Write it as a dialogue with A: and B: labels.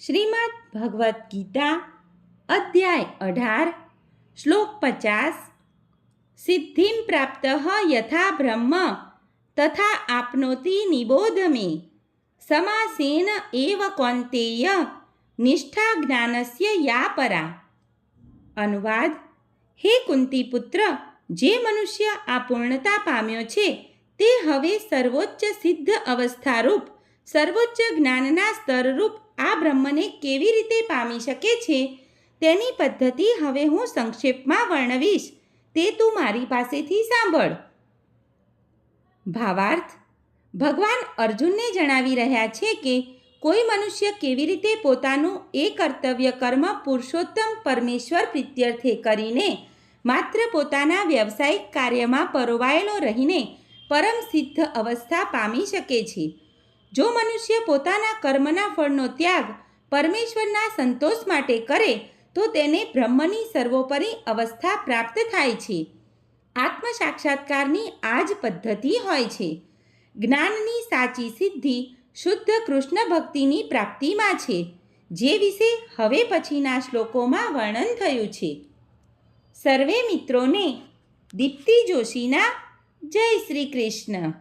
A: શ્રીમદ્ ભગવદ્ ગીતા અધ્યાય 18 શ્લોક 50 સિદ્ધિમ પ્રાપ્ત યથા બ્રહ્મ તથા આપનોતિ નિબોધ મે સમાસેન એવ કૌંતેય નિષ્ઠા જ્ઞાનસ્ય યા પરા. અનુવાદ: હે કુંતી પુત્ર, જે મનુષ્ય આ પૂર્ણતા પામ્યો છે તે હવે સર્વોચ્ચ સિદ્ધ અવસ્થારૂપ સર્વોચ્ચ જ્ઞાનના સ્તરરૂપ આ બ્રહ્મને કેવી રીતે પામી શકે છે તેની પદ્ધતિ હવે હું સંક્ષેપમાં વર્ણવીશ, તે તું મારી પાસેથી સાંભળ. ભાવાર્થ: ભગવાન અર્જુનને જણાવી રહ્યા છે કે કોઈ મનુષ્ય કેવી રીતે પોતાનું એ કર્તવ્ય કર્મ પુરુષોત્તમ પરમેશ્વર પ્રીત્યર્થે કરીને માત્ર પોતાના વ્યવસાયિક કાર્યમાં પરોવાયેલો રહીને પરમ સિદ્ધ અવસ્થા પામી શકે છે. જો મનુષ્ય પોતાના કર્મના ફળનો ત્યાગ પરમેશ્વરના સંતોષ માટે કરે તો તેને બ્રહ્મની સર્વોપરી અવસ્થા પ્રાપ્ત થાય છે. આત્મ સાક્ષાત્કારની આ જ પદ્ધતિ હોય છે. જ્ઞાનની સાચી સિદ્ધિ શુદ્ધ કૃષ્ણ ભક્તિની પ્રાપ્તિમાં છે, જે વિશે હવે પછીના શ્લોકોમાં વર્ણન થયું છે. સર્વે મિત્રોને દીપ્તિ જોશીના જય શ્રી કૃષ્ણ.